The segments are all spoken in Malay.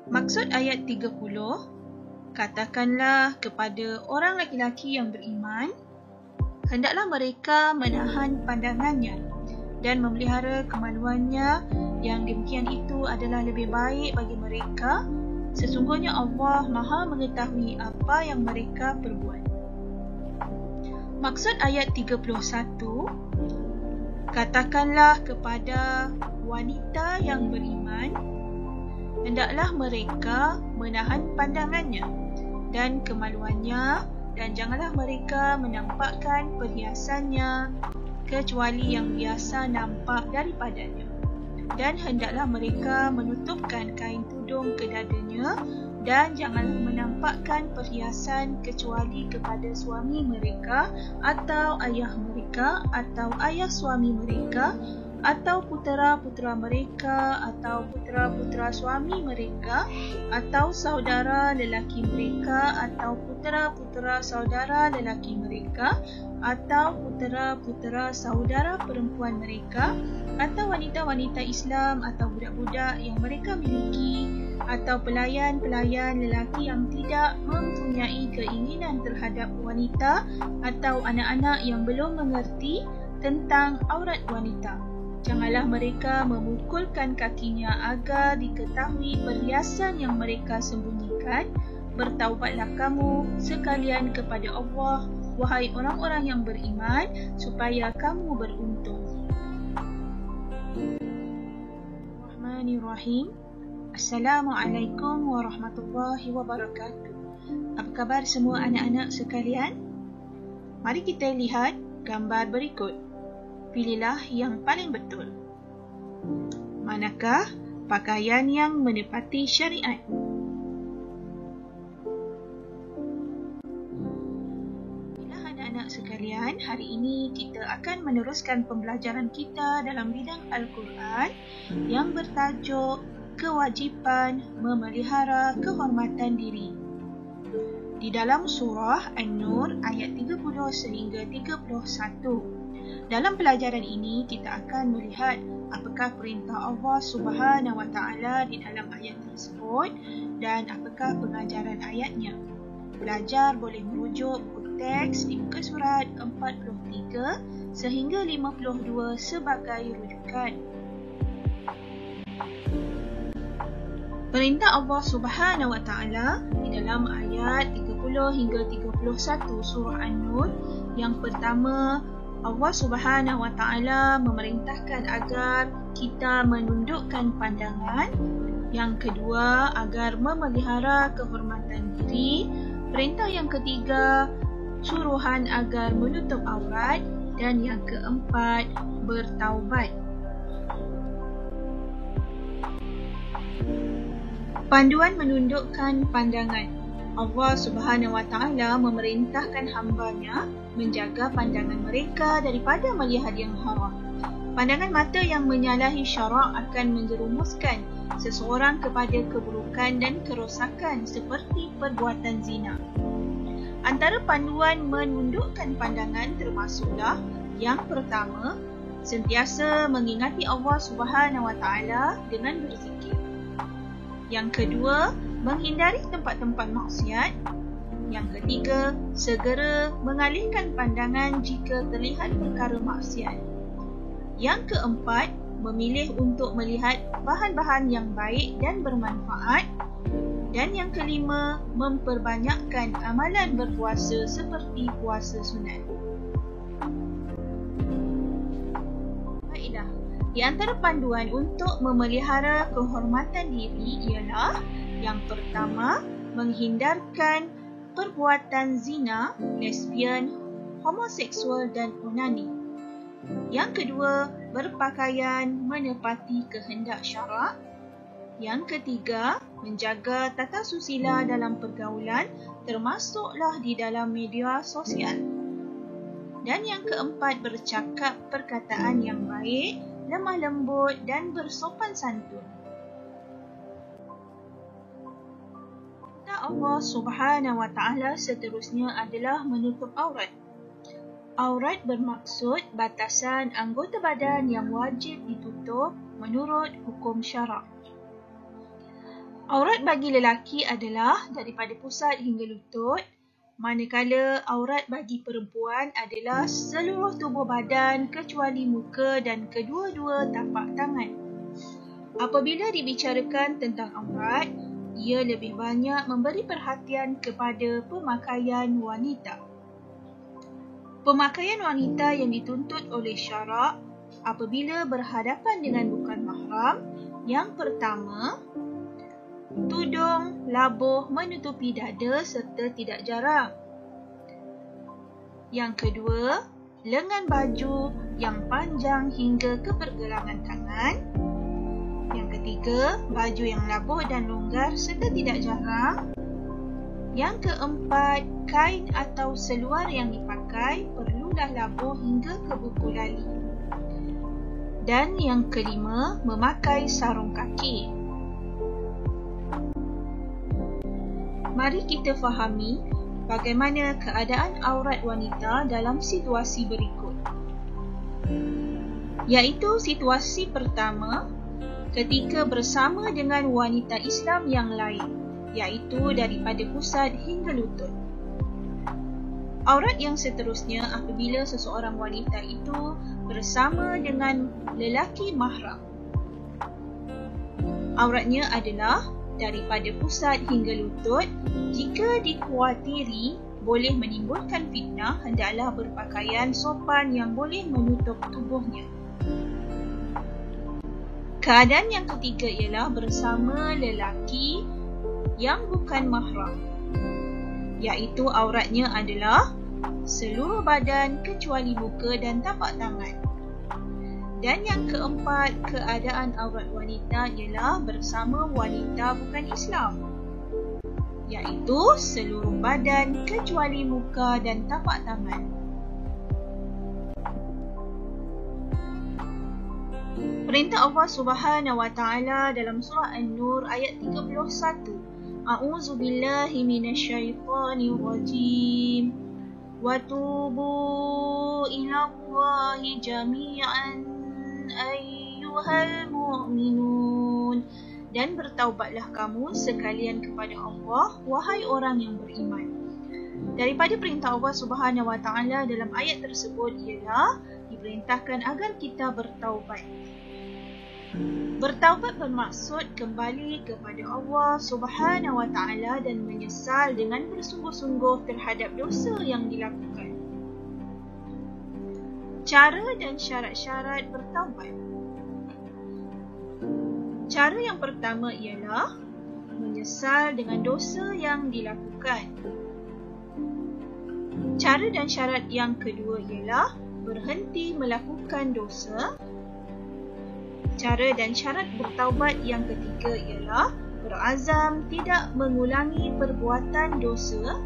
Maksud ayat 30, katakanlah kepada orang lelaki yang beriman, hendaklah mereka menahan pandangannya dan memelihara kemaluannya, yang demikian itu adalah lebih baik bagi mereka. Sesungguhnya Allah Maha mengetahui apa yang mereka perbuat. Maksud ayat 31, katakanlah kepada wanita yang beriman, hendaklah mereka menahan pandangannya dan kemaluannya, dan janganlah mereka menampakkan perhiasannya kecuali yang biasa nampak daripadanya. Dan hendaklah mereka menutupkan kain tudung ke dadanya, dan janganlah menampakkan perhiasan kecuali kepada suami mereka atau ayah mereka atau ayah suami mereka atau putera-putera mereka atau putera-putera suami mereka atau saudara lelaki mereka atau putera-putera saudara lelaki mereka atau putera-putera saudara perempuan mereka atau wanita-wanita Islam atau budak-budak yang mereka miliki atau pelayan-pelayan lelaki yang tidak mempunyai keinginan terhadap wanita atau anak-anak yang belum mengerti tentang aurat wanita. Janganlah mereka memukulkan kakinya agar diketahui perhiasan yang mereka sembunyikan. Bertaubatlah kamu sekalian kepada Allah, wahai orang-orang yang beriman, supaya kamu beruntung. Bismillahirrahmanirrahim. Assalamualaikum warahmatullahi wabarakatuh. Apa khabar semua anak-anak sekalian? Mari kita lihat gambar berikut. Pilihlah yang paling betul. Manakah pakaian yang menepati syariat? Baiklah anak-anak sekalian, hari ini kita akan meneruskan pembelajaran kita dalam bidang Al-Quran yang bertajuk kewajipan memelihara kehormatan diri. Di dalam surah An-Nur ayat 30 sehingga 31. Dalam pelajaran ini, kita akan melihat apakah perintah Allah Subhanahu Wa Taala di dalam ayat tersebut dan apakah pengajaran ayatnya. Pelajar boleh merujuk buku teks di muka surat 43 sehingga 52 sebagai rujukan. Perintah Allah Subhanahu Wa Taala di dalam ayat 30 hingga 31 surah An-Nur. Yang pertama, Allah Subhanahu Wa Taala memerintahkan agar kita menundukkan pandangan. Yang kedua, agar memelihara kehormatan diri. Perintah yang ketiga, suruhan agar menutup aurat. Dan yang keempat, bertaubat. Panduan menundukkan pandangan. Allah Subhanahu Wa Taala memerintahkan hamba-Nya menjaga pandangan mereka daripada melihat yang haram. Pandangan mata yang menyalahi syarak akan menjerumuskan seseorang kepada keburukan dan kerosakan seperti perbuatan zina. Antara panduan menundukkan pandangan termasuklah yang pertama, sentiasa mengingati Allah Subhanahu Wa Taala dengan berzikir. Yang kedua, menghindari tempat-tempat maksiat. Yang ketiga, segera mengalihkan pandangan jika terlihat perkara maksiat. Yang keempat, memilih untuk melihat bahan-bahan yang baik dan bermanfaat. Dan yang kelima, memperbanyakkan amalan berpuasa seperti puasa sunat. Baiklah, di antara panduan untuk memelihara kehormatan diri ialah yang pertama, menghindarkan perbuatan zina, lesbian, homoseksual dan onani. Yang kedua, berpakaian menepati kehendak syarak. Yang ketiga, menjaga tata susila dalam pergaulan, termasuklah di dalam media sosial. Dan yang keempat, bercakap perkataan yang baik, lemah lembut dan bersopan santun. Allah Subhanahu Wa Taala seterusnya adalah menutup aurat. Aurat bermaksud batasan anggota badan yang wajib ditutup menurut hukum syarak. Aurat bagi lelaki adalah daripada pusat hingga lutut, manakala aurat bagi perempuan adalah seluruh tubuh badan kecuali muka dan kedua-dua tapak tangan. Apabila dibicarakan tentang aurat, ia lebih banyak memberi perhatian kepada pemakaian wanita. Pemakaian wanita yang dituntut oleh syarak apabila berhadapan dengan bukan mahram, yang pertama, tudung, labuh menutupi dada serta tidak jarang. Yang kedua, lengan baju yang panjang hingga ke pergelangan tangan. Yang ketiga, baju yang labuh dan longgar serta tidak jarang. Yang keempat, kain atau seluar yang dipakai perlulah labuh hingga ke buku lali. Dan yang kelima, memakai sarung kaki. Mari kita fahami bagaimana keadaan aurat wanita dalam situasi berikut. Iaitu situasi pertama, ketika bersama dengan wanita Islam yang lain, iaitu daripada pusat hingga lutut. Aurat yang seterusnya apabila seseorang wanita itu bersama dengan lelaki mahram. Auratnya adalah daripada pusat hingga lutut. Jika dikhawatiri boleh menimbulkan fitnah, hendaklah berpakaian sopan yang boleh menutup tubuhnya. Keadaan yang ketiga ialah bersama lelaki yang bukan mahram, iaitu auratnya adalah seluruh badan kecuali muka dan tapak tangan. Dan yang keempat, keadaan aurat wanita ialah bersama wanita bukan Islam, iaitu seluruh badan kecuali muka dan tapak tangan. Perintah Allah Subhanahu wa taala dalam surah An-Nur ayat 31. A'udzu billahi minasyaitonir rajim. Wa tubu ila Allahi jami'an ayyuhal mu'minun. Dan bertaubatlah kamu sekalian kepada Allah, wahai orang yang beriman. Daripada perintah Allah Subhanahu wa taala dalam ayat tersebut ialah diperintahkan agar kita bertaubat. Bertaubat bermaksud kembali kepada Allah Subhanahu wa taala dan menyesal dengan bersungguh-sungguh terhadap dosa yang dilakukan. Cara dan syarat-syarat bertaubat. Cara yang pertama ialah menyesal dengan dosa yang dilakukan. Cara dan syarat yang kedua ialah berhenti melakukan dosa. Cara dan syarat bertaubat yang ketiga ialah berazam tidak mengulangi perbuatan dosa.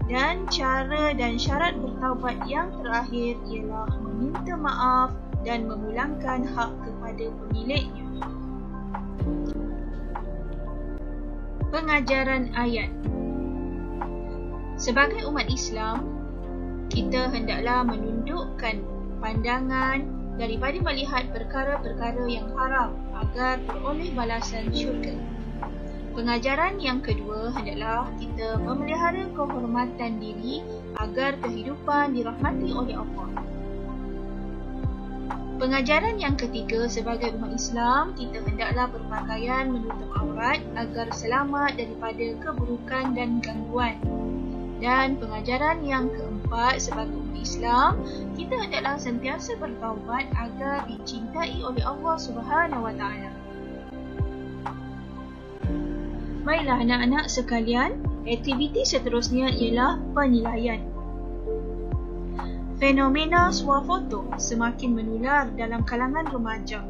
Dan cara dan syarat bertaubat yang terakhir ialah meminta maaf dan memulangkan hak kepada pemiliknya. Pengajaran ayat. Sebagai umat Islam, kita hendaklah menundukkan pandangan daripada melihat perkara-perkara yang haram agar beroleh balasan syurga. Pengajaran yang kedua hendaklah kita memelihara kehormatan diri agar kehidupan dirahmati oleh Allah. Pengajaran yang ketiga, sebagai umat Islam, kita hendaklah berpakaian menutup aurat agar selamat daripada keburukan dan gangguan. Dan pengajaran yang keempat, sebagai umat Islam, kita hendaklah sentiasa bertaubat agar dicintai oleh Allah Subhanahu wa taala. Baiklah anak-anak sekalian, aktiviti seterusnya ialah penilaian. Fenomena swafoto semakin menular dalam kalangan remaja.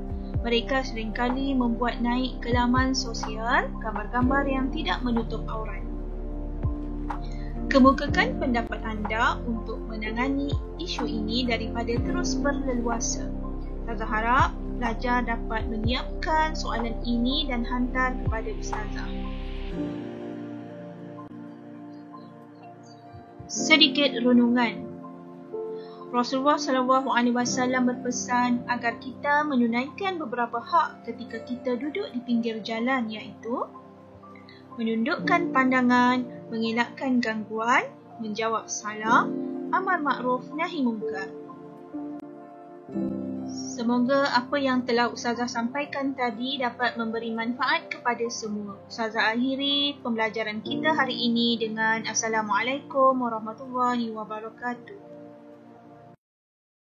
Mereka seringkali membuat naik ke laman sosial gambar-gambar yang tidak menutup aurat. Kemukakan pendapat anda untuk menangani isu ini daripada terus berleluasa. Saya harap pelajar dapat menyiapkan soalan ini dan hantar kepada ustazah. Sedikit renungan. Rasulullah SAW berpesan agar kita menunaikan beberapa hak ketika kita duduk di pinggir jalan, iaitu menundukkan pandangan, mengelakkan gangguan, menjawab salam, amar makruf nahi mungkar. Semoga apa yang telah Ustazah sampaikan tadi dapat memberi manfaat kepada semua. Ustazah akhiri pembelajaran kita hari ini dengan Assalamualaikum warahmatullahi wabarakatuh.